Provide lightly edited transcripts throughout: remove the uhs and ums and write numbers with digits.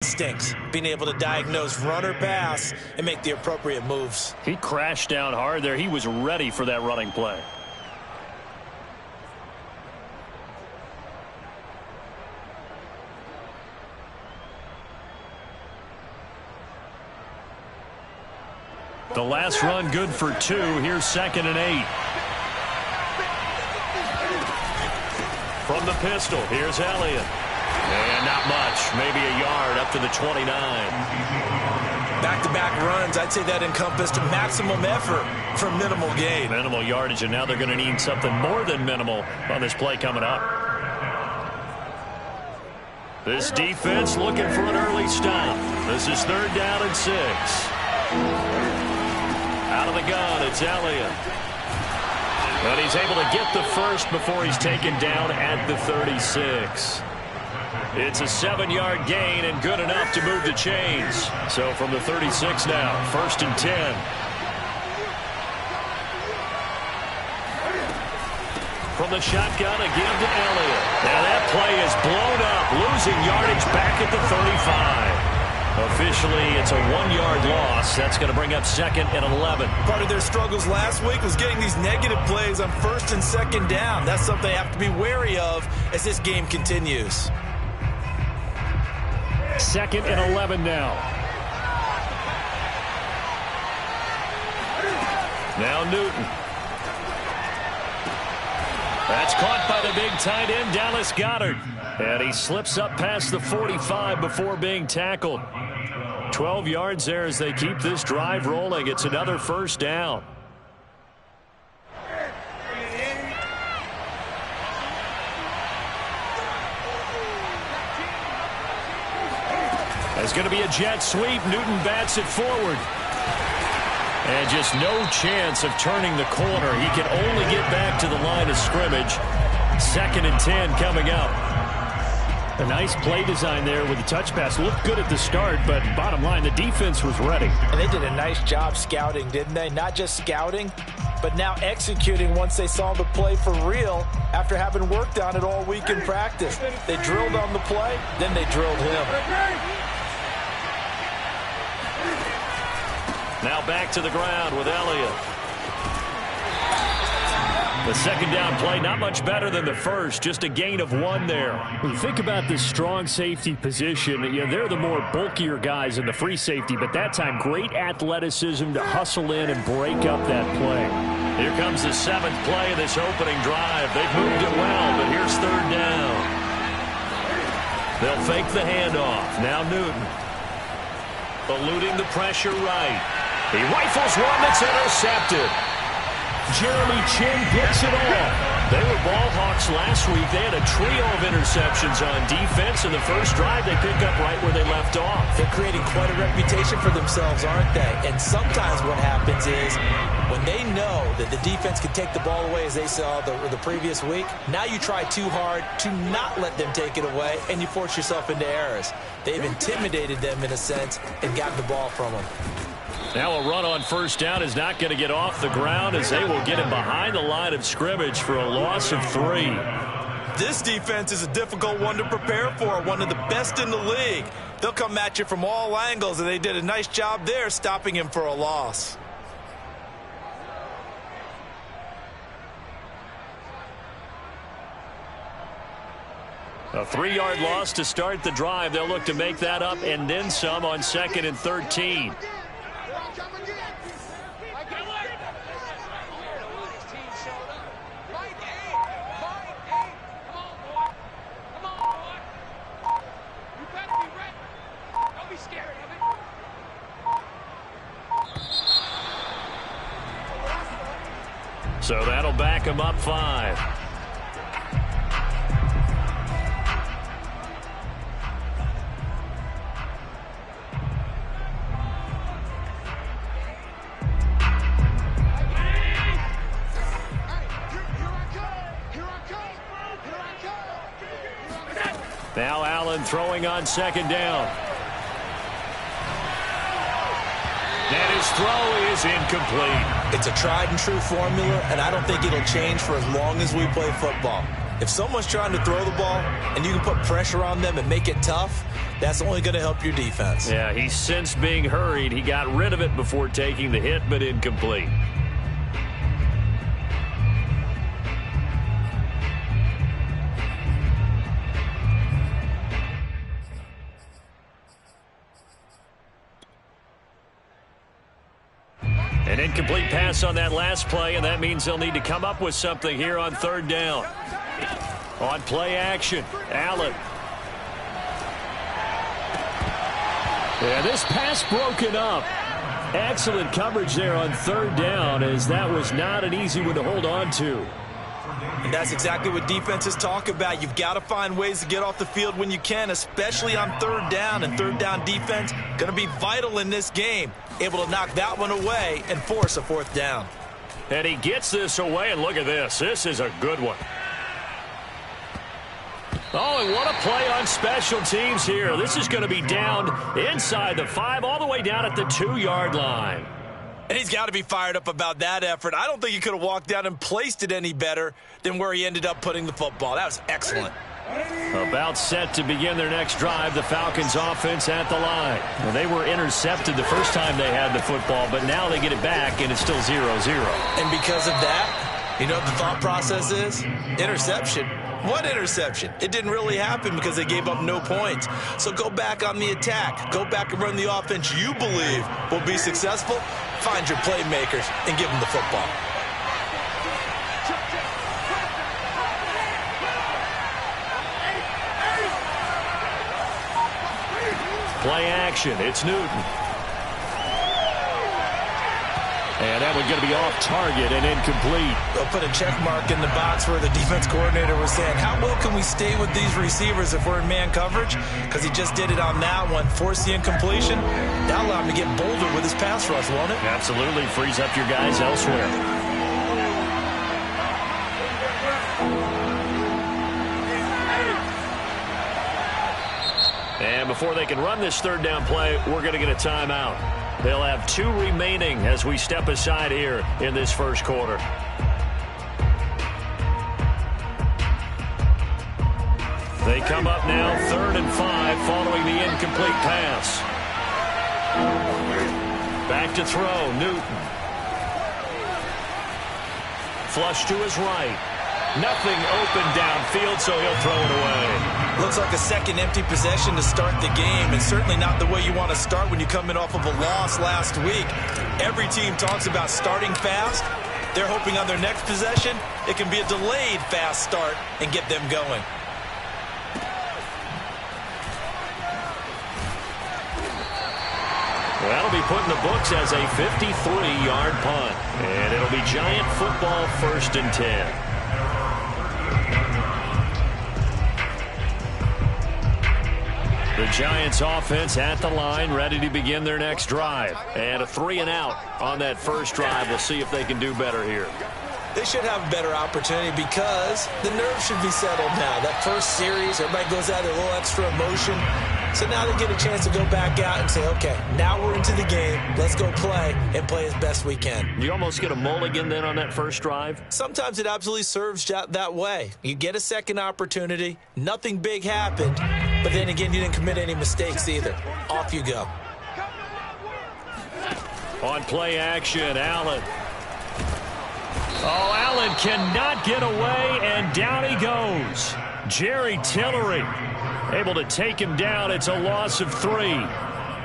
instincts, being able to diagnose run or pass and make the appropriate moves. He crashed down hard there. He was ready for that running play. The last run good for 2. Here's 2nd and 8. From the pistol, here's Elliott. And not much, maybe a yard up to the 29. Back-to-back runs, I'd say that encompassed maximum effort for minimal gain. Minimal yardage, and now they're going to need something more than minimal on this play coming up. This defense looking for an early stop. This is 3rd down and 6. Out of the gun, it's Elliott. But he's able to get the first before he's taken down at the 36. It's a 7-yard gain and good enough to move the chains. So from the 36 now, 1st and 10. From the shotgun, again to Elliott. Now that play is blown up, losing yardage back at the 35. Officially, it's a 1-yard loss. That's going to bring up 2nd and 11. Part of their struggles last week was getting these negative plays on 1st and 2nd down. That's something they have to be wary of as this game continues. 2nd and 11 now. Now Newton. That's caught by the big tight end, Dallas Goedert. And he slips up past the 45 before being tackled. 12 yards there as they keep this drive rolling. It's another 1st down. It's going to be a jet sweep. Newton bats it forward. And just no chance of turning the corner. He can only get back to the line of scrimmage. 2nd and 10 coming up. A nice play design there with the touch pass. Looked good at the start, but bottom line, the defense was ready. And they did a nice job scouting, didn't they? Not just scouting, but now executing once they saw the play for real after having worked on it all week in practice. They drilled on the play, then they drilled him. Now back to the ground with Elliott. The 2nd down play, not much better than the first, just a gain of 1 there. When you think about this strong safety position, you know, they're the more bulkier guys in the free safety, but that time, great athleticism to hustle in and break up that play. Here comes the 7th play of this opening drive. They've moved it well, but here's 3rd down. They'll fake the handoff. Now Newton. Eluding the pressure right. He rifles one that's intercepted. Jeremy Chin gets it all. They were ball hawks last week. They had a trio of interceptions on defense. In the first drive, they pick up right where they left off. They're creating quite a reputation for themselves, aren't they? And sometimes what happens is when they know that the defense can take the ball away, as they saw the previous week, now you try too hard to not let them take it away, and you force yourself into errors. They've intimidated them in a sense and gotten the ball from them. Now a run on 1st down is not going to get off the ground as they will get him behind the line of scrimmage for a loss of 3. This defense is a difficult one to prepare for, one of the best in the league. They'll come at you from all angles, and they did a nice job there stopping him for a loss. A 3-yard loss to start the drive. They'll look to make that up and then some on 2nd and 13. So that'll back him up 5. Now Allen throwing on 2nd down. And his throw is incomplete. It's a tried and true formula, and I don't think it'll change for as long as we play football. If someone's trying to throw the ball and you can put pressure on them and make it tough, That's only going to help your defense. Yeah, he sensed being hurried. He got rid of it before taking the hit, but incomplete. An incomplete pass on that last play, and that means they'll need to come up with something here on third down. On play action, Allen. Yeah, this pass broken up. Excellent coverage there on third down, as that was not an easy one to hold on to. And that's exactly what defenses talk about. You've got to find ways to get off the field when you can, especially on third down. And third down defense going to be vital in this game. Able to knock that one away and force a fourth down. And he gets this away, and look at this. This is a good one. Oh, and what a play on special teams here. This is going to be down inside the 5, all the way down at the 2-yard line. And he's got to be fired up about that effort. I don't think he could have walked down and placed it any better than where he ended up putting the football. That was excellent. About set to begin their next drive, the Falcons offense at the line. Well, they were intercepted the first time they had the football, but now they get it back, and it's still 0-0. And because of that, you know what the thought process is? Interception. What interception? It didn't really happen because they gave up no points. So go back on the attack. Go back and run the offense you believe will be successful. Find your playmakers and give them the football. Play action. It's Newton. And that one going to be off target and incomplete. They'll put a check mark in the box where the defense coordinator was saying, how well can we stay with these receivers if we're in man coverage? Because he just did it on that one. Force the incompletion. That'll allow him to get bolder with his pass rush, won't it? Absolutely. Frees up your guys elsewhere. And before they can run this third down play, we're going to get a timeout. They'll have 2 remaining as we step aside here in this first quarter. They come up now 3rd and 5 following the incomplete pass. Back to throw, Newton. Flush to his right. Nothing open downfield, so he'll throw it away. Looks like a second empty possession to start the game, and certainly not the way you want to start when you come in off of a loss last week. Every team talks about starting fast. They're hoping on their next possession it can be a delayed fast start and get them going. Well, that'll be put in the books as a 53-yard punt, and it'll be Giant football 1st and 10. The Giants offense at the line, ready to begin their next drive. And a 3-and-out on that first drive. We'll see if they can do better here. They should have a better opportunity because the nerves should be settled now. That first series, everybody goes out there, a little extra emotion. So now they get a chance to go back out and say, okay, now we're into the game. Let's go play and play as best we can. You almost get a mulligan then on that first drive? Sometimes it absolutely serves that way. You get a second opportunity. Nothing big happened. But then again, you didn't commit any mistakes either. Off you go. On play action, Allen. Oh, Allen cannot get away, and down he goes. Jerry Tillery able to take him down. It's a loss of 3.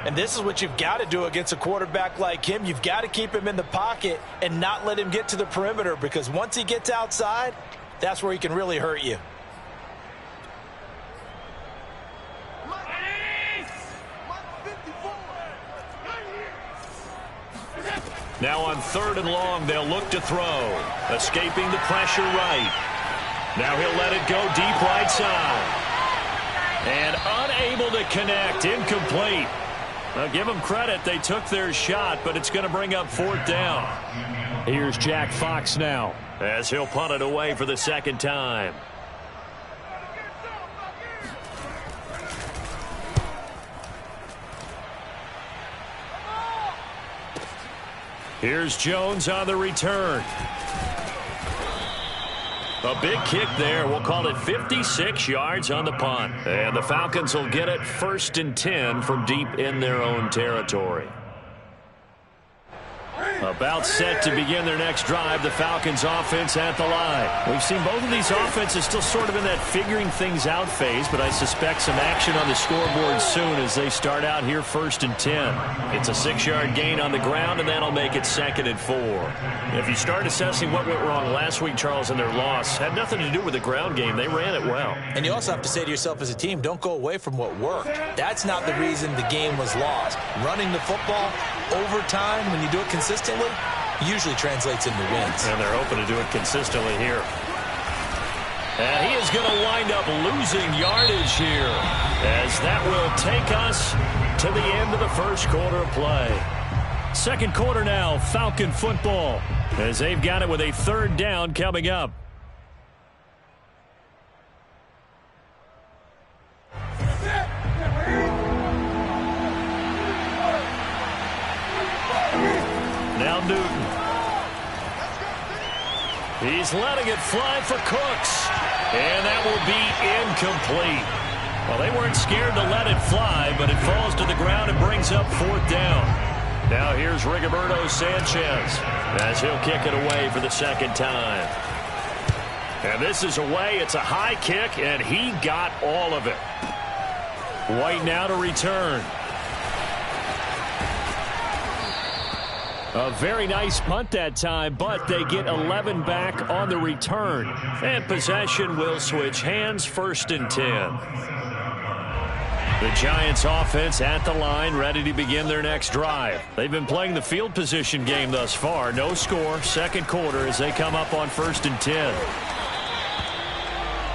And this is what you've got to do against a quarterback like him. You've got to keep him in the pocket and not let him get to the perimeter, because once he gets outside, that's where he can really hurt you. Now on 3rd and long, they'll look to throw. Escaping the pressure right. Now he'll let it go deep right side. And unable to connect. Incomplete. Now give them credit. They took their shot, but it's going to bring up 4th down. Here's Jack Fox now, as he'll punt it away for the 2nd time. Here's Jones on the return. A big kick there. We'll call it 56 yards on the punt. And the Falcons will get it 1st and 10 from deep in their own territory. About set to begin their next drive, the Falcons offense at the line. We've seen both of these offenses still sort of in that figuring things out phase, but I suspect some action on the scoreboard soon as they start out here 1st and 10. It's a 6-yard gain on the ground, and that'll make it 2nd and 4. If you start assessing what went wrong last week, Charles, in their loss, had nothing to do with the ground game. They ran it well. And you also have to say to yourself as a team, don't go away from what worked. That's not the reason the game was lost. Running the football over time, when you do it consistently, usually translates into wins. And they're hoping to do it consistently here. And he is going to wind up losing yardage here, as that will take us to the end of the first quarter of play. Second quarter now, Falcon football, as they've got it with a 3rd down coming up. Now Newton. He's letting it fly for Cooks. And that will be incomplete. Well, they weren't scared to let it fly, but it falls to the ground and brings up 4th down. Now here's Rigoberto Sanchez as he'll kick it away for the 2nd time. And this is away. It's a high kick, and he got all of it. White now to return. A very nice punt that time, but they get 11 back on the return. And possession will switch hands, 1st and 10. The Giants offense at the line, ready to begin their next drive. They've been playing the field position game thus far. No score, 2nd quarter as they come up on 1st and 10.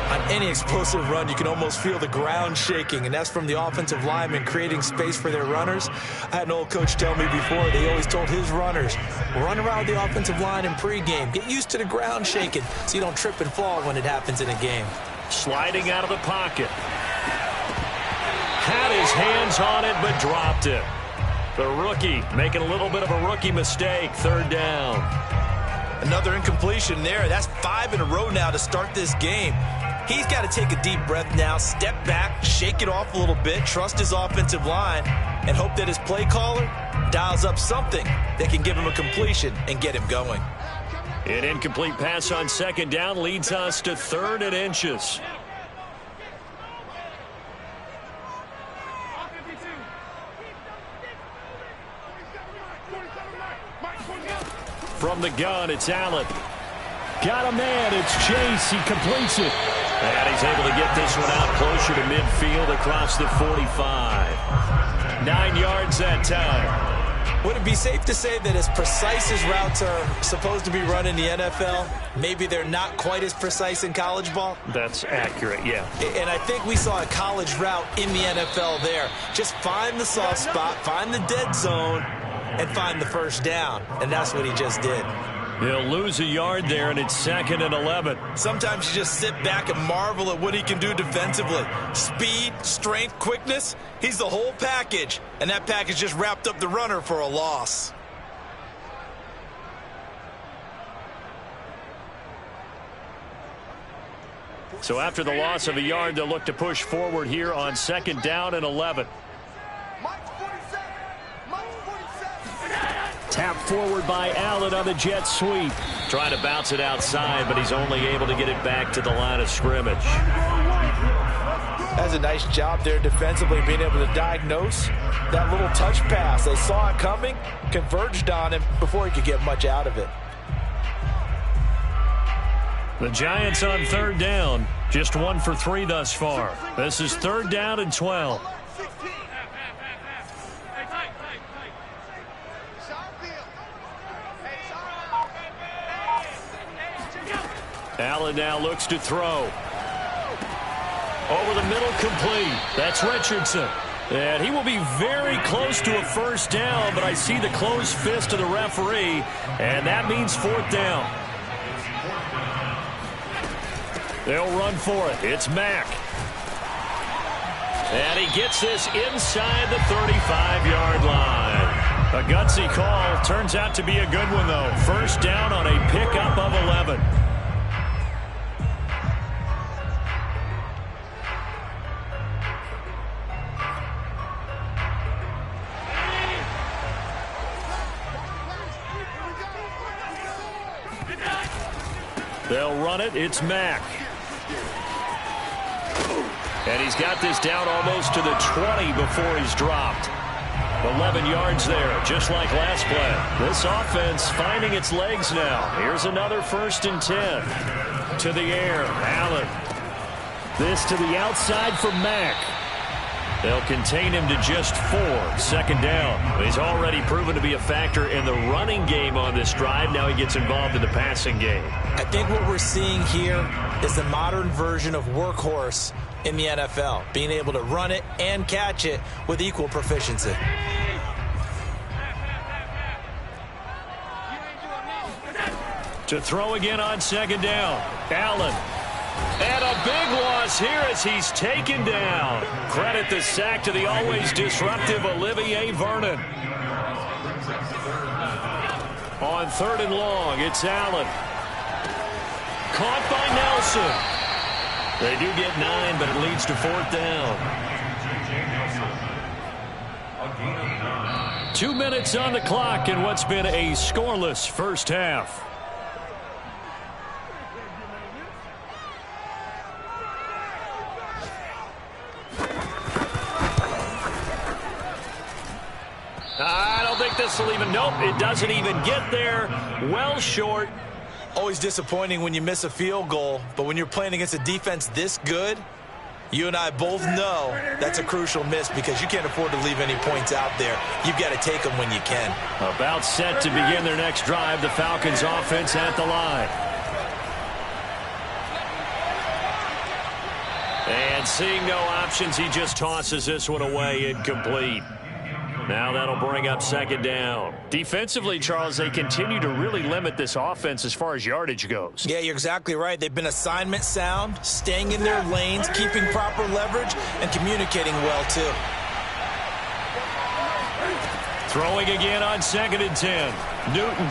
On any explosive run, you can almost feel the ground shaking, and that's from the offensive linemen creating space for their runners. I had an old coach tell me before, they always told his runners, run around the offensive line in pregame. Get used to the ground shaking so you don't trip and fall when it happens in a game. Sliding out of the pocket. Had his hands on it, but dropped it. The rookie making a little bit of a rookie mistake, 3rd down. Another incompletion there. That's 5 in a row now to start this game. He's got to take a deep breath now, step back, shake it off a little bit, trust his offensive line, and hope that his play caller dials up something that can give him a completion and get him going. An incomplete pass on 2nd down leads us to 3rd and inches. From the gun, it's Allen. Got a man. It's Chase. He completes it. And he's able to get this one out closer to midfield across the 45. 9 yards that time. Would it be safe to say that as precise as routes are supposed to be run in the NFL, maybe they're not quite as precise in college ball? That's accurate, yeah. And I think we saw a college route in the NFL there. Just find the soft spot, find the dead zone, and find the 1st down. And that's what he just did. He'll lose a yard there, and it's 2nd and 11. Sometimes you just sit back and marvel at what he can do defensively. Speed, strength, quickness, he's the whole package. And that package just wrapped up the runner for a loss. So after the loss of a yard, they'll look to push forward here on 2nd down and 11. Tap forward by Allen on the jet sweep. Trying to bounce it outside, but he's only able to get it back to the line of scrimmage. That's a nice job there defensively, being able to diagnose that little touch pass. They saw it coming, converged on him before he could get much out of it. The Giants on 3rd down, just 1 for 3 thus far. This is 3rd down and 12. Allen now looks to throw. Over the middle, complete. That's Richardson. And he will be very close to a 1st down, but I see the closed fist of the referee, and that means 4th down. They'll run for it. It's Mack. And he gets this inside the 35-yard line. A gutsy call. Turns out to be a good one, though. 1st down on a pickup of 11. They'll run it. It's Mack. And he's got this down almost to the 20 before he's dropped. 11 yards there, just like last play. This offense finding its legs now. Here's another 1st and 10. To the air, Allen. This to the outside for Mack. They'll contain him to just 4. 2nd down. He's already proven to be a factor in the running game on this drive. Now he gets involved in the passing game. I think what we're seeing here is the modern version of workhorse in the NFL, being able to run it and catch it with equal proficiency. To throw again on 2nd down. Allen. And a big loss here as he's taken down. Credit the sack to the always disruptive Olivier Vernon. On 3rd and long, it's Allen. Caught by Nelson. They do get 9, but it leads to 4th down. 2 minutes on the clock in what's been a scoreless first half. I don't think this will even, nope, it doesn't even get there. Well short. Always disappointing when you miss a field goal, but when you're playing against a defense this good, you and I both know that's a crucial miss because you can't afford to leave any points out there. You've got to take them when you can. About set to begin their next drive, the Falcons offense at the line. And seeing no options, he just tosses this one away, incomplete. Now that'll bring up 2nd down. Defensively, Charles, they continue to really limit this offense as far as yardage goes. Yeah, you're exactly right. They've been assignment sound, staying in their lanes, keeping proper leverage, and communicating well, too. Throwing again on 2nd and 10. Newton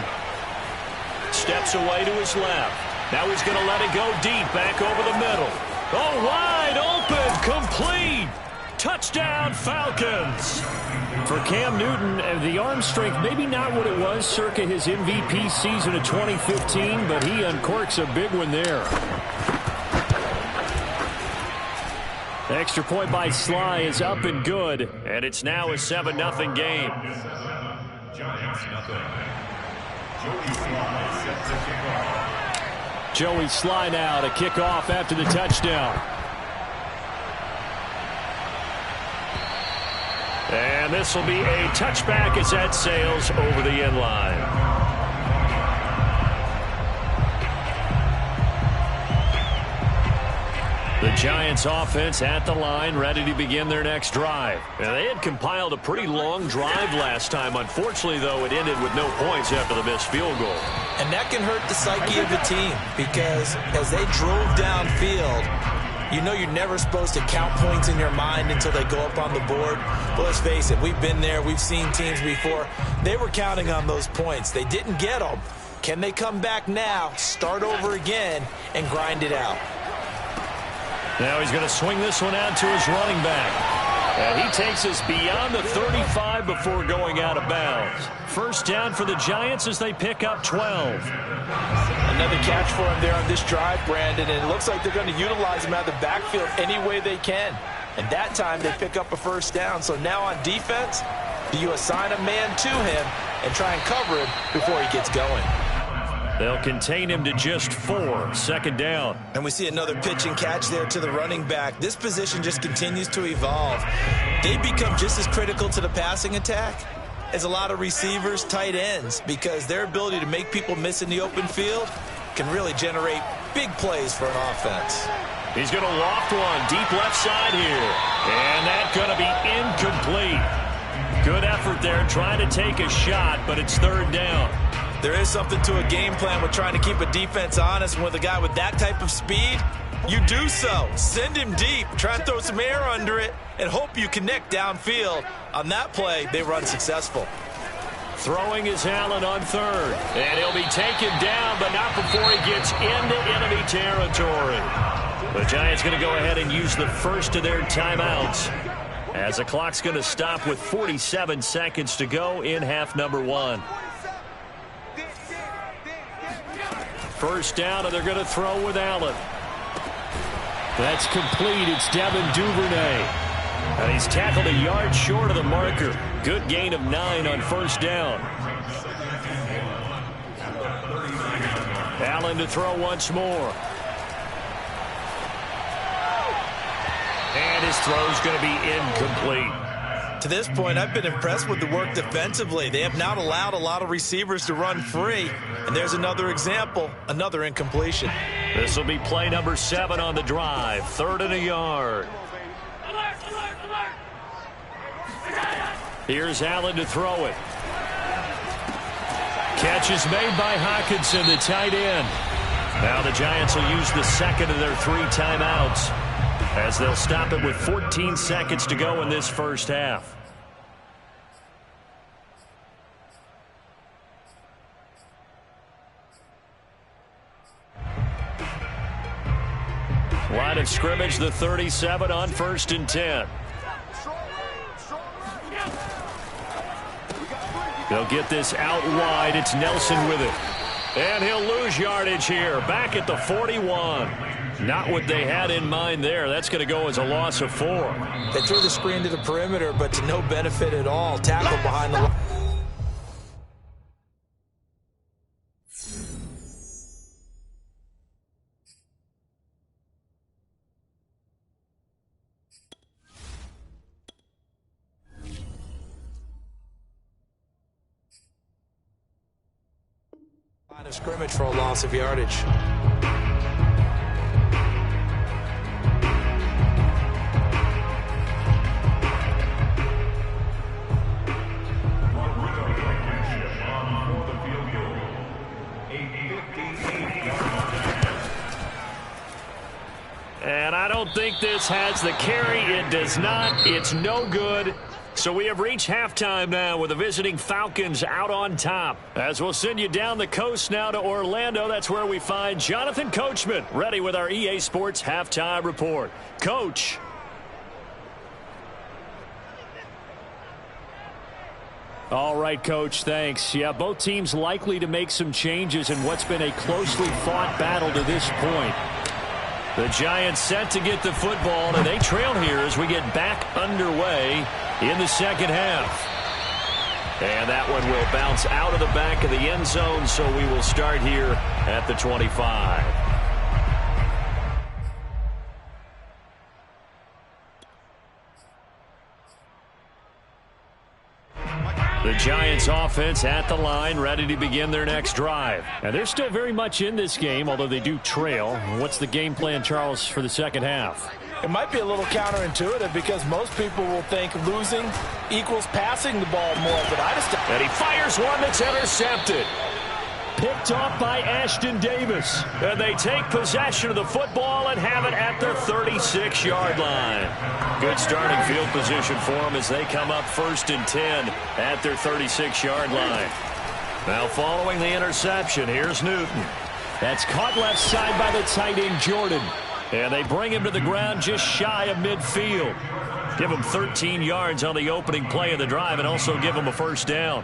steps away to his left. Now he's going to let it go deep, back over the middle. Oh, wide open, complete. Touchdown, Falcons. For Cam Newton, the arm strength, maybe not what it was circa his MVP season of 2015, but he uncorks a big one there. The extra point by Sly is up and good. And it's now a 7-0 game. Joey Sly now to kick off after the touchdown. And this will be a touchback as that sails over the end line. The Giants offense at the line, ready to begin their next drive. Now, they had compiled a pretty long drive last time. Unfortunately, though, it ended with no points after the missed field goal. And that can hurt the psyche of the team because as they drove downfield, you know you're never supposed to count points in your mind until they go up on the board. But let's face it, we've been there. We've seen teams before. They were counting on those points. They didn't get them. Can they come back now, start over again, and grind it out? Now he's going to swing this one out to his running back. And he takes us beyond the 35 before going out of bounds. First down for the Giants as they pick up 12. Another catch for him there on this drive, Brandon, and it looks like they're going to utilize him out of the backfield any way they can. And that time they pick up a first down. So now on defense, do you assign a man to him and try and cover him before he gets going? They'll contain him to just 4. 2nd down. And we see another pitch and catch there to the running back. This position just continues to evolve. They become just as critical to the passing attack as a lot of receivers, tight ends, because their ability to make people miss in the open field can really generate big plays for an offense. He's going to loft one deep left side here. And that's going to be incomplete. Good effort there trying to take a shot, but it's 3rd down. There is something to a game plan with trying to keep a defense honest. And with a guy with that type of speed, you do so. Send him deep, try and throw some air under it, and hope you connect downfield. On that play, they run successful. Throwing is Allen on 3rd. And he'll be taken down, but not before he gets into enemy territory. The Giants going to go ahead and use the first of their timeouts, as the clock's going to stop with 47 seconds to go in half number 1. First down, and they're going to throw with Allen. That's complete. It's Devin Duvernay. And he's tackled a yard short of the marker. Good gain of 9 on first down. Allen to throw once more. And his throw's going to be incomplete. To this point, I've been impressed with the work defensively. They have not allowed a lot of receivers to run free. And there's another example, another incompletion. This will be play number 7 on the drive. 3rd and a yard. Here's Allen to throw it. Catch is made by Hockenson, the tight end. Now the Giants will use the second of their 3 timeouts, as they'll stop it with 14 seconds to go in this first half. Line of scrimmage, the 37 on 1st and 10. They'll get this out wide. It's Nelson with it. And he'll lose yardage here. Back at the 41. Not what they had in mind there. That's going to go as a loss of 4. They threw the screen to the perimeter, but to no benefit at all. Tackle behind the line. Line of scrimmage for a loss of yardage. And I don't think this has the carry. It does not. It's no good. So we have reached halftime now with the visiting Falcons out on top. As we'll send you down the coast now to Orlando, that's where we find Jonathan Coachman ready with our EA Sports halftime report. Coach. All right, Coach, thanks. Yeah, both teams likely to make some changes in what's been a closely fought battle to this point. The Giants set to get the football, and they trail here as we get back underway in the second half. And that one will bounce out of the back of the end zone, so we will start here at the 25. The Giants offense at the line, ready to begin their next drive. And they're still very much in this game, although they do trail. What's the game plan, Charles, for the second half? It might be a little counterintuitive because most people will think losing equals passing the ball more, but I just... And he fires one that's intercepted. Picked off by Ashton Davis. And they take possession of the football and have it at the 36-yard line. Good starting field position for them as they come up 1st and 10 at their 36-yard line. Now following the interception, here's Newton. That's caught left side by the tight end, Jordan. And they bring him to the ground just shy of midfield. Give him 13 yards on the opening play of the drive and also give him a first down.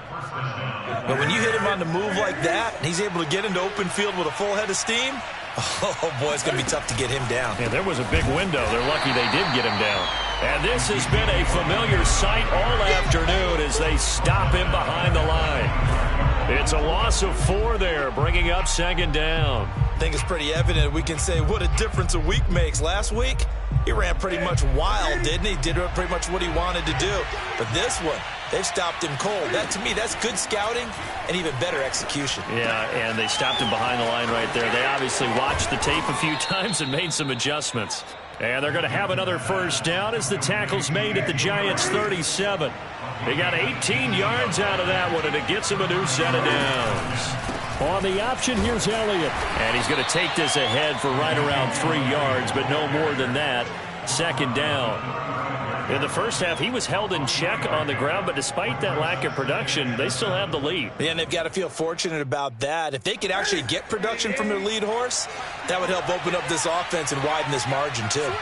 But when you hit him on the move like that, and he's able to get into open field with a full head of steam, oh, boy, it's going to be tough to get him down. Yeah, there was a big window. They're lucky they did get him down. And this has been a familiar sight all afternoon as they stop him behind the line. It's a loss of 4 there, bringing up 2nd down. I think it's pretty evident. We can say what a difference a week makes. Last week, he ran pretty much wild, didn't he? Did pretty much what he wanted to do. But this one, they've stopped him cold. That, to me, that's good scouting and even better execution. Yeah, and they stopped him behind the line right there. They obviously watched the tape a few times and made some adjustments. And they're going to have another first down as the tackle's made at the Giants' 37. They got 18 yards out of that one, and it gets him a new set of downs. On the option, here's Elliott. And he's going to take this ahead for right around 3 yards, but no more than that. 2nd down. In the first half, he was held in check on the ground, but despite that lack of production, they still have the lead. Yeah, and they've got to feel fortunate about that. If they could actually get production from their lead horse, that would help open up this offense and widen this margin, too.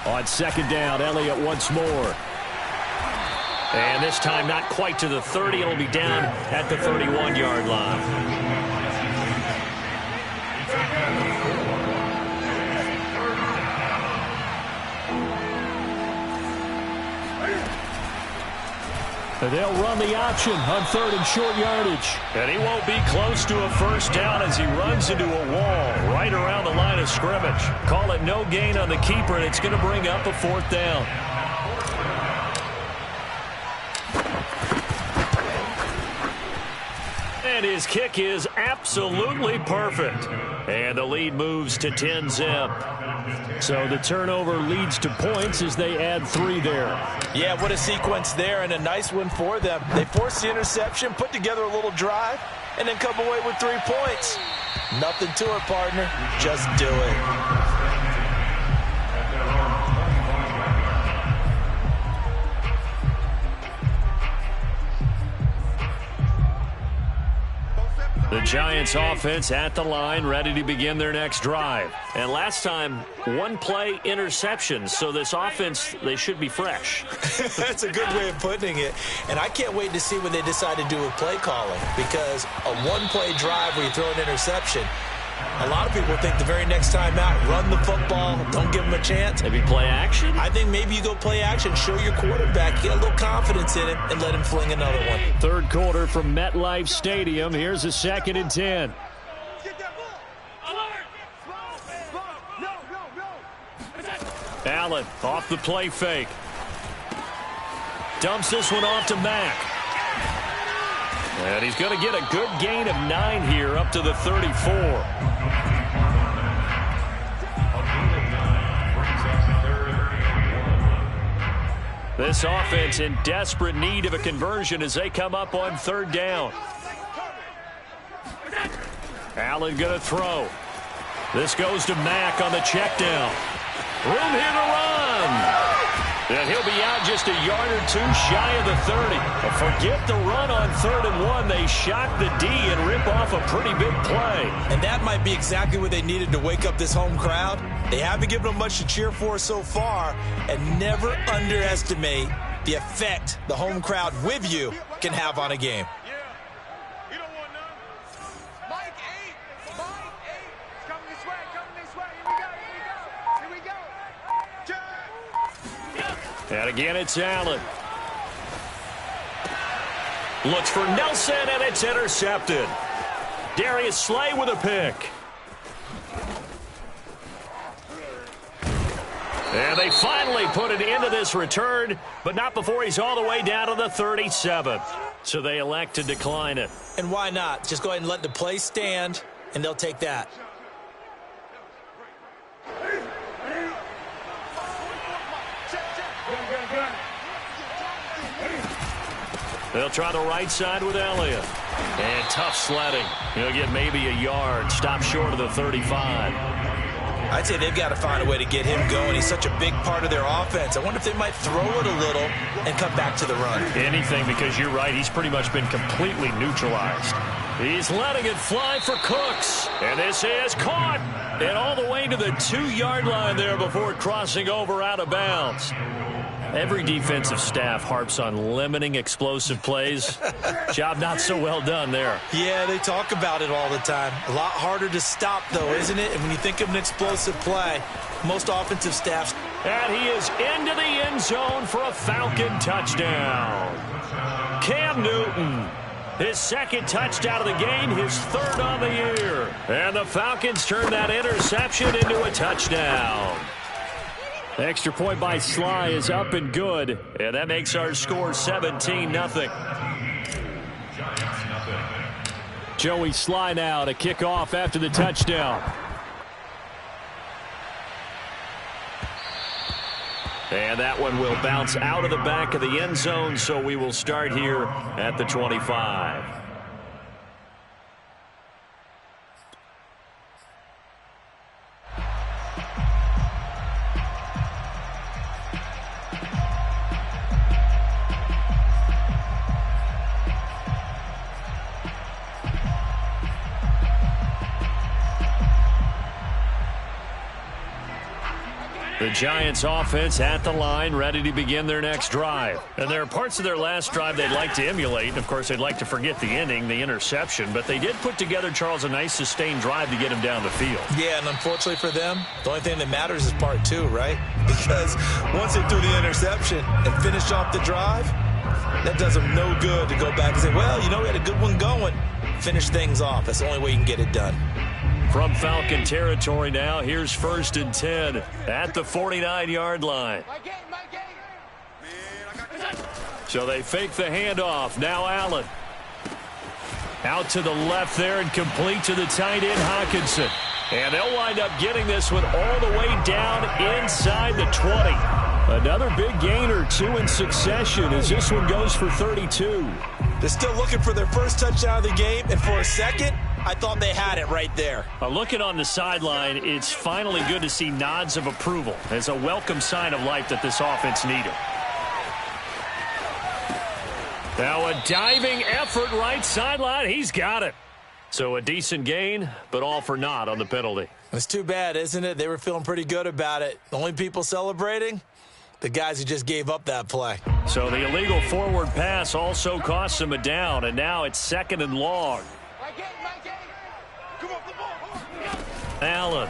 On 2nd down, Elliott once more. And this time not quite to the 30. It'll be down at the 31-yard line. They'll run the option on 3rd and short yardage. And he won't be close to a first down as he runs into a wall right around the line of scrimmage. Call it no gain on the keeper, and it's going to bring up a 4th down. And his kick is absolutely perfect. And the lead moves to 10-zip. So the turnover leads to points as they add 3 there. Yeah, what a sequence there, and a nice one for them. They forced the interception, put together a little drive, and then come away with 3 points. Nothing to it, partner. Just do it. The Giants offense at the line, ready to begin their next drive. And last time, 1 play interception. So this offense, they should be fresh. That's a good way of putting it. And I can't wait to see what they decide to do with play calling, because a 1-play drive where you throw an interception, a lot of people think the very next time out, run the football, don't give them a chance. Maybe play action? I think maybe you go play action, show your quarterback, get a little confidence in it, and let him fling another one. 3rd quarter from MetLife Stadium. Here's a 2nd and 10. Allen off the play fake. Dumps this one off to Mack. And he's going to get a good gain of 9 here up to the 34. This offense in desperate need of a conversion as they come up on 3rd down. Allen going to throw. This goes to Mack on the check down. Room here to run. And he'll be out just a yard or 2 shy of the 30. But forget the run on 3rd and 1. They shock the D and rip off a pretty big play. And that might be exactly what they needed to wake up this home crowd. They haven't given them much to cheer for so far. And never underestimate the effect the home crowd with you can have on a game. And again, it's Allen. Looks for Nelson, and it's intercepted. Darius Slay with a pick. And they finally put an end to this return, but not before he's all the way down to the 37. So they elect to decline it. And why not? Just go ahead and let the play stand, and they'll take that. They'll try the right side with Elliott. And tough sledding. He'll get maybe a yard. Stop short of the 35. I'd say they've got to find a way to get him going. He's such a big part of their offense. I wonder if they might throw it a little and come back to the run. Anything, because you're right. He's pretty much been completely neutralized. He's letting it fly for Cooks. And this is caught. And all the way to the 2-yard line there before crossing over out of bounds. Every defensive staff harps on limiting explosive plays. Job not so well done there. Yeah, they talk about it all the time. A lot harder to stop, though, isn't it? And when you think of an explosive play, most offensive staffs. And he is into the end zone for a Falcon touchdown. Cam Newton, his 2nd touchdown of the game, his 3rd on the year. And the Falcons turn that interception into a touchdown. Extra point by Sly is up and good. And that makes our score 17-0. Joey Sly now to kick off after the touchdown. And that one will bounce out of the back of the end zone, so we will start here at the 25. The Giants offense at the line, ready to begin their next drive. And there are parts of their last drive they'd like to emulate. And, of course, they'd like to forget the inning, the interception. But they did put together, Charles, a nice sustained drive to get him down the field. Yeah, and unfortunately for them, the only thing that matters is part two, right? Because once they threw the interception and finished off the drive, that does them no good to go back and say, well, you know, we had a good one going. Finish things off. That's the only way you can get it done. From Falcon territory now, here's 1st and 10 at the 49-yard line. So they fake the handoff. Now Allen. Out to the left there and complete to the tight end, Hockenson. And they'll wind up getting this one all the way down inside the 20. Another big gain or two in succession as this one goes for 32. They're still looking for their first touchdown of the game, and for a second, I thought they had it right there. Looking on the sideline, it's finally good to see nods of approval as a welcome sign of life that this offense needed. Now a diving effort right sideline. He's got it. So a decent gain, but all for naught on the penalty. It's too bad, isn't it? They were feeling pretty good about it. The only people celebrating, the guys who just gave up that play. So the illegal forward pass also costs him a down, and now it's 2nd and long. Allen.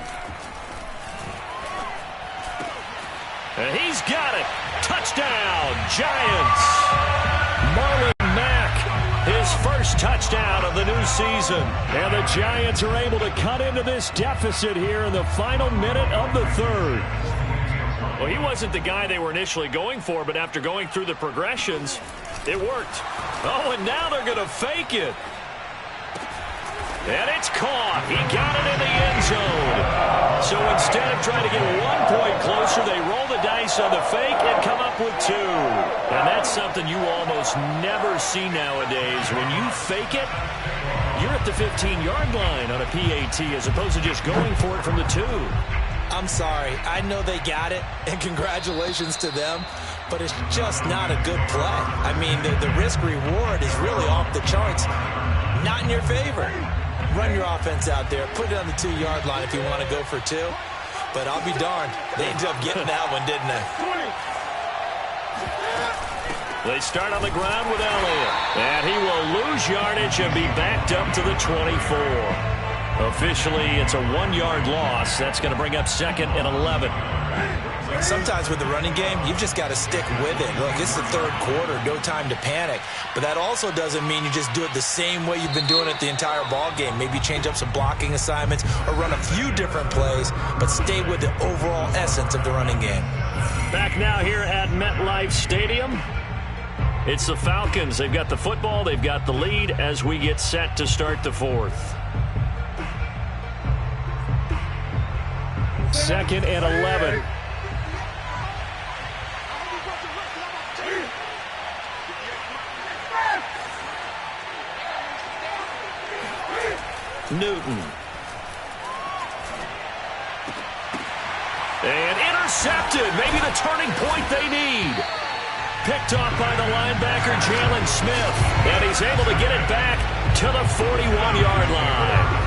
And he's got it. Touchdown, Giants. Marlon Mack, his first touchdown of the new season. And the Giants are able to cut into this deficit here in the final minute of the third. Well, he wasn't the guy they were initially going for, but after going through the progressions, it worked. Oh, and now they're going to fake it. And it's caught. He got it in the end zone. So instead of trying to get 1 point closer, they roll the dice on the fake and come up with 2. And that's something you almost never see nowadays. When you fake it, you're at the 15-yard line on a PAT as opposed to just going for it from the 2. I'm sorry. I know they got it, and congratulations to them, but it's just not a good play. I mean, the risk-reward is really off the charts. Not in your favor. Run your offense out there. Put it on the 2-yard line if you want to go for 2. But I'll be darned. They ended up getting that one, didn't they? They start on the ground with Elliott. And he will lose yardage and be backed up to the 24. Officially, it's a 1-yard loss. That's going to bring up 2nd and 11. Sometimes with the running game, you've just got to stick with it. Look, it's the third quarter, no time to panic. But that also doesn't mean you just do it the same way you've been doing it the entire ball game. Maybe change up some blocking assignments or run a few different plays, but stay with the overall essence of the running game. Back now here at MetLife Stadium. It's the Falcons. They've got the football. They've got the lead as we get set to start the fourth. 2nd and 11. Newton. And intercepted. Maybe the turning point they need. Picked off by the linebacker, Jalen Smith. And he's able to get it back to the 41-yard line.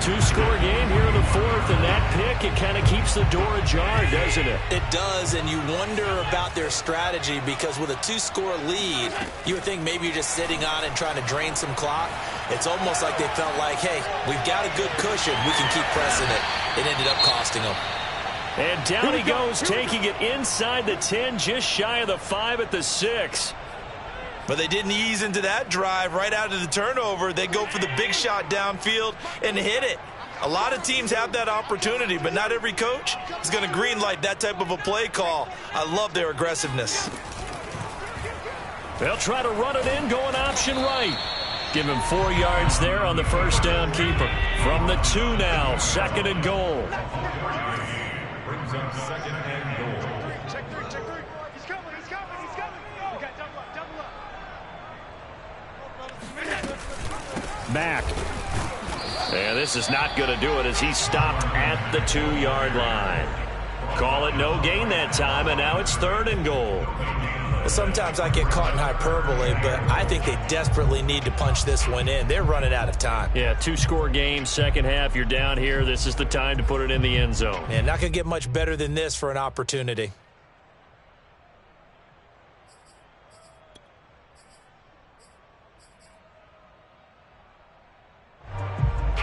2-score game here in the fourth, and that pick, it kind of keeps the door ajar, doesn't it? It does, and you wonder about their strategy because with a 2-score lead, you would think maybe you're just sitting on it and trying to drain some clock. It's almost like they felt like, hey, we've got a good cushion. We can keep pressing it. It ended up costing them. And down he goes, taking it inside the 10, just shy of the 5 at the 6. But they didn't ease into that drive right out of the turnover. They go for the big shot downfield and hit it. A lot of teams have that opportunity, but not every coach is going to greenlight that type of a play call. I love their aggressiveness. They'll try to run it in, going option right. Give him 4 yards there on the first down keeper. From the 2 now, 2nd and goal. Brings up 2nd and goal. Check 3. He's coming. We got double up. Back. And this is not going to do it as he stopped at the 2-yard line. Call it no gain that time, and now it's 3rd and goal. Well, sometimes I get caught in hyperbole, but I think they desperately need to punch this one in. They're running out of time. Yeah, 2-score game, second half, you're down here. This is the time to put it in the end zone. And not going to get much better than this for an opportunity.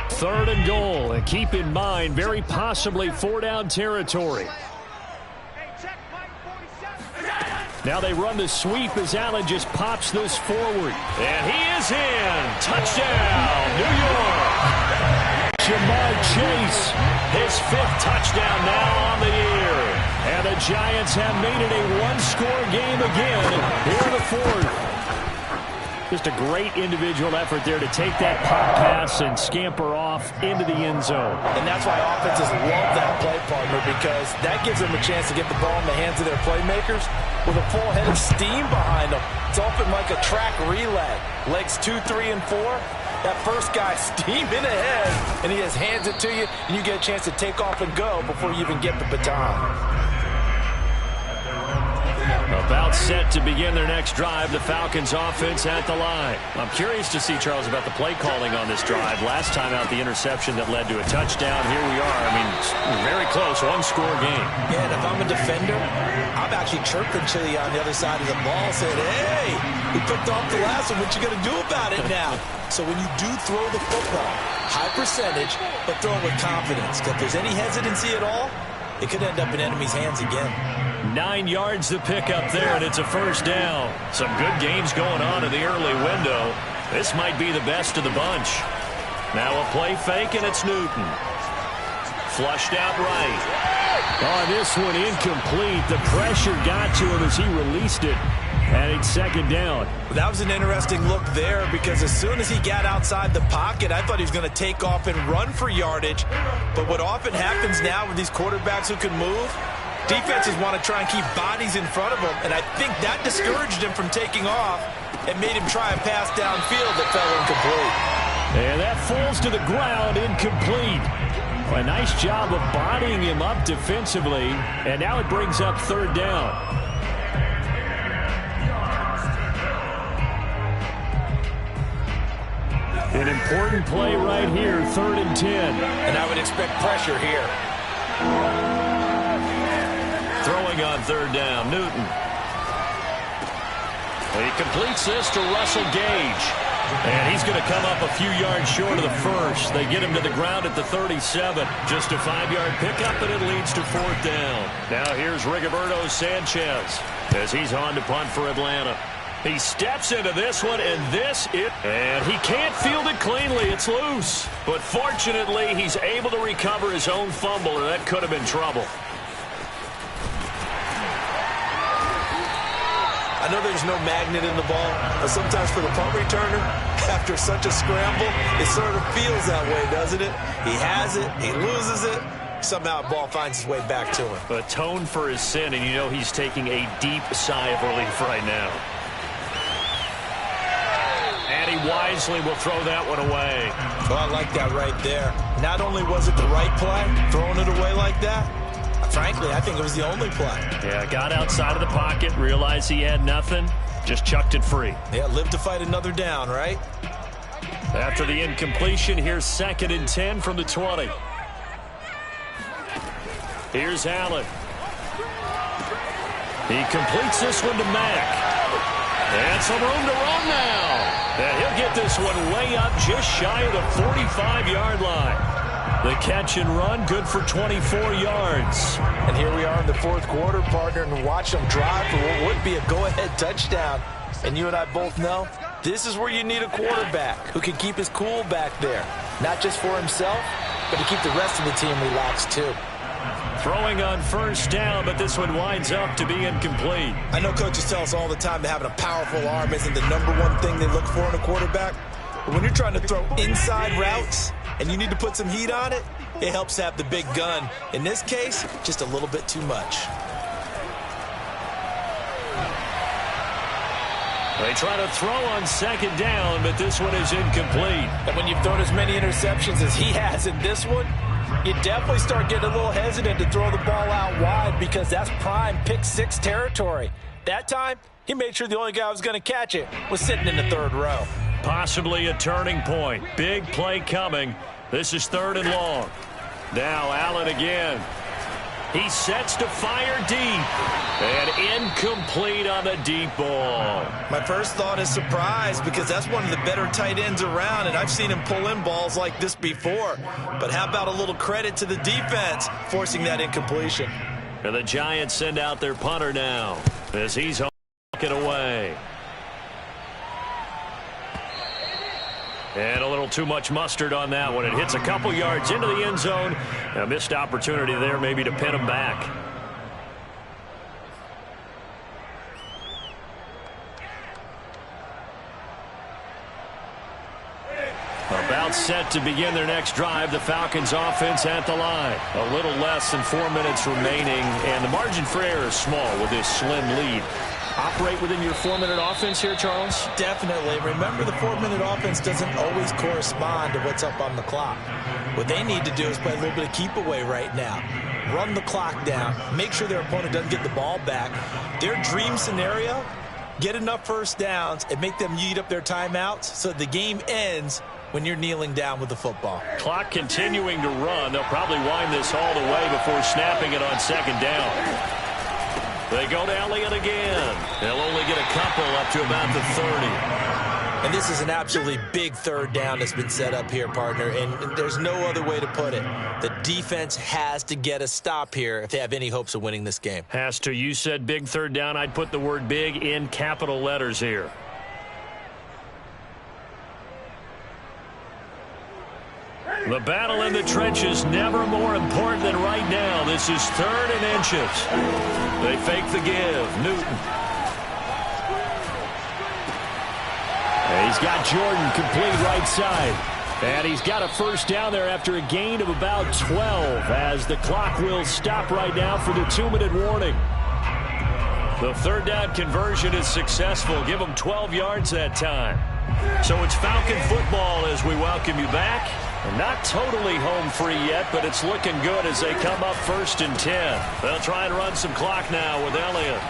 Third and goal, and keep in mind, very possibly 4-down territory. Now they run the sweep as Allen just pops this forward. And he is in. Touchdown, New York. Jamar Chase, his 5th touchdown now on the year. And the Giants have made it a 1-score game again here in the 4th. Just a great individual effort there to take that pop pass and scamper off into the end zone. And that's why offenses love that play, partner, because that gives them a chance to get the ball in the hands of their playmakers with a full head of steam behind them. It's often like a track relay. Legs 2, 3, and 4. That first guy steaming ahead, and he just hands it to you, and you get a chance to take off and go before you even get the baton. About set to begin their next drive, the Falcons offense at the line. I'm curious to see, Charles, about the play calling on this drive. Last time out, the interception that led to a touchdown. Here we are. I mean, very close, 1-score game. Yeah, and if I'm a defender, I'm actually chirping to you on the other side of the ball, saying, hey, we picked off the last one. What you going to do about it now? So when you do throw the football, high percentage, but throw it with confidence. Because if there's any hesitancy at all, it could end up in enemy's hands again. 9 yards to pick up there, and it's a 1st down. Some good games going on in the early window. This might be the best of the bunch. Now a play fake, and it's Newton. Flushed out right. Oh, this one incomplete. The pressure got to him as he released it. And it's 2nd down. That was an interesting look there because as soon as he got outside the pocket, I thought he was going to take off and run for yardage. But what often happens now with these quarterbacks who can move, defenses want to try and keep bodies in front of them, and I think that discouraged him from taking off and made him try a pass downfield that fell incomplete. And that falls to the ground, incomplete. A nice job of bodying him up defensively, and now it brings up 3rd down. An important play right here, 3rd and 10. And I would expect pressure here. Throwing on 3rd down, Newton. He completes this to Russell Gage. And he's going to come up a few yards short of the 1st. They get him to the ground at the 37. Just a 5-yard pickup, and it leads to 4th down. Now here's Rigoberto Sanchez as he's on to punt for Atlanta. He steps into this one, and he can't field it cleanly. It's loose. But fortunately, he's able to recover his own fumble, or that could have been trouble. I know there's no magnet in the ball, but sometimes for the punt returner, after such a scramble, it sort of feels that way, doesn't it? He has it, he loses it, somehow the ball finds its way back to him. Atone for his sin, and you know he's taking a deep sigh of relief right now. And he wisely will throw that one away. Well, I like that right there. Not only was it the right play, throwing it away like that, frankly, I think it was the only play. Yeah, got outside of the pocket, realized he had nothing, just chucked it free. Yeah, live to fight another down, right? After the incompletion, here's 2nd and 10 from the 20. Here's Allen. He completes this one to Mack. And some room to run now. And he'll get this one way up just shy of the 45-yard line. The catch and run, good for 24 yards. And here we are in the 4th quarter, partner, and watch them drive for what would be a go-ahead touchdown. And you and I both know this is where you need a quarterback who can keep his cool back there. Not just for himself, but to keep the rest of the team relaxed too. Throwing on 1st down, but this one winds up to be incomplete. I know coaches tell us all the time that having a powerful arm isn't the #1 thing they look for in a quarterback. But when you're trying to throw inside routes and you need to put some heat on it, it helps to have the big gun. In this case, just a little bit too much. They try to throw on 2nd down, but this one is incomplete. And when you've thrown as many interceptions as he has in this one, you definitely start getting a little hesitant to throw the ball out wide because that's prime pick 6 territory. That time, he made sure the only guy who was going to catch it was sitting in the third row. Possibly a turning point. Big play coming. This is 3rd and long. Now Allen again. He sets to fire deep. And incomplete on the deep ball. My first thought is surprise because that's one of the better tight ends around, and I've seen him pull in balls like this before. But how about a little credit to the defense forcing that incompletion? And the Giants send out their punter now as he's walking away. And a little too much mustard on that one. It hits a couple yards into the end zone. A missed opportunity there maybe to pin him back. About set to begin their next drive. The Falcons offense at the line. A little less than 4 minutes remaining. And the margin for error is small with this slim lead. Operate within your 4-minute offense here, Charles? Definitely. Remember, the 4-minute offense doesn't always correspond to what's up on the clock. What they need to do is play a little bit of keep away right now. Run the clock down. Make sure their opponent doesn't get the ball back. Their dream scenario, get enough first downs and make them eat up their timeouts so the game ends when you're kneeling down with the football. Clock continuing to run. They'll probably wind this all the way before snapping it on 2nd down. They go to Elliott again. They'll only get a couple up to about the 30. And this is an absolutely big 3rd down that's been set up here, partner, and there's no other way to put it. The defense has to get a stop here if they have any hopes of winning this game. Has to. You said big 3rd down. I'd put the word big in capital letters here. The battle in the trenches never more important than right now. This is 3rd and inches. They fake the give. Newton. And he's got Jordan complete right side. And he's got a first down there after a gain of about 12 as the clock will stop right now for the 2-minute warning. The 3rd down conversion is successful. Give them 12 yards that time. So it's Falcon football as we welcome you back. Not totally home free yet, but it's looking good as they come up 1st and 10. They'll try and run some clock now with Elliott.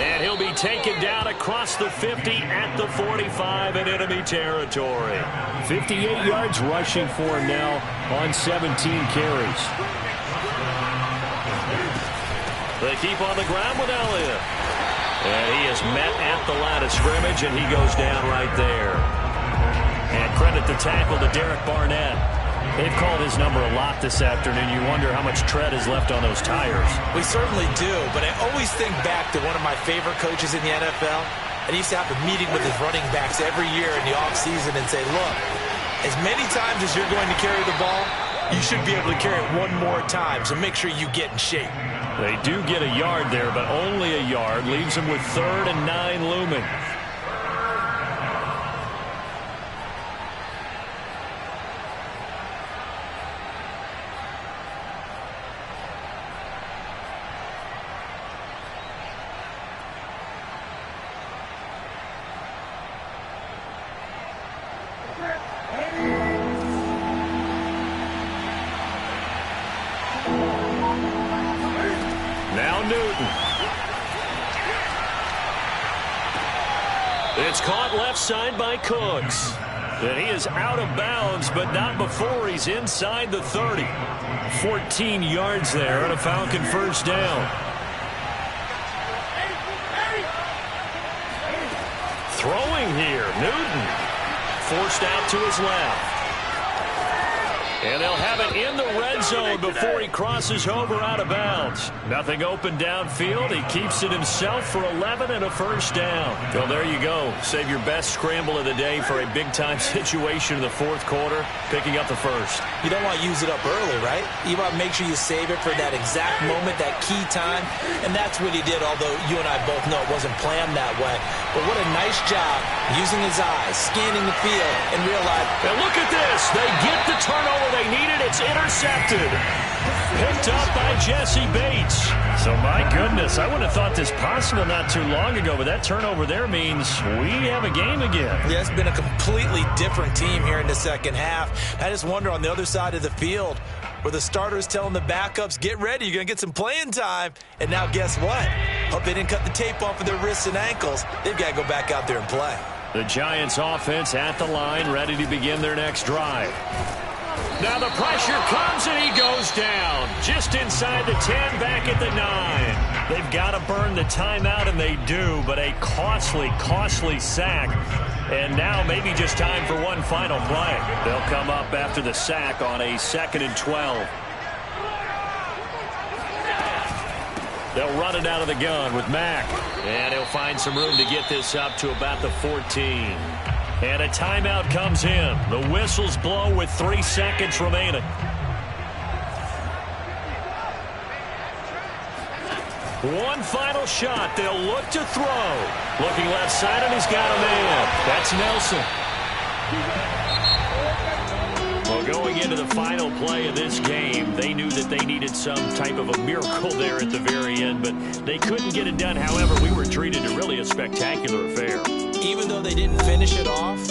And he'll be taken down across the 50 at the 45 in enemy territory. 58 yards rushing for him now on 17 carries. They keep on the ground with Elliott. And he is met at the line of scrimmage, and he goes down right there. And credit the tackle to Derek Barnett. They've called his number a lot this afternoon. You wonder how much tread is left on those tires. We certainly do, but I always think back to one of my favorite coaches in the NFL. And he used to have a meeting with his running backs every year in the offseason and say, look, as many times as you're going to carry the ball, you should be able to carry it one more time, so make sure you get in shape. They do get a yard there, but only a yard. Leaves them with 3rd and 9 looming. It's caught left side by Cooks. And he is out of bounds, but not before he's inside the 30. 14 yards there on a Falcon first down. Throwing here, Newton. Forced out to his left. And they'll have it in the red zone before he crosses over out of bounds. Nothing open downfield. He keeps it himself for 11 and a first down. Well, there you go. Save your best scramble of the day for a big-time situation in the 4th quarter, picking up the first. You don't want to use it up early, right? You want to make sure you save it for that exact moment, that key time. And that's what he did, although you and I both know it wasn't planned that way. But what a nice job using his eyes, scanning the field, and realize. And look at this. They get the turnover they needed. It's intercepted. Picked up by Jesse Bates. So, my goodness, I wouldn't have thought this possible not too long ago, but that turnover there means we have a game again. Yeah, it's been a completely different team here in the second half. I just wonder on the other side of the field, where the starters telling the backups, get ready, you're going to get some playing time. And now guess what? Hope they didn't cut the tape off of their wrists and ankles. They've got to go back out there and play. The Giants offense at the line, ready to begin their next drive. Now the pressure comes and he goes down. Just inside the 10, back at the 9. They've got to burn the timeout, and they do, but a costly, costly sack. And now maybe just time for one final play. They'll come up after the sack on a 2nd and 12. They'll run it out of the gun with Mack. And he'll find some room to get this up to about the 14. And a timeout comes in. The whistles blow with 3 seconds remaining. One final shot. They'll look to throw. Looking left side, and he's got a man. That's Nelson. Well, going into the final play of this game, they knew that they needed some type of a miracle there at the very end, but they couldn't get it done. However, we were treated to really a spectacular affair. Even though they didn't finish it off,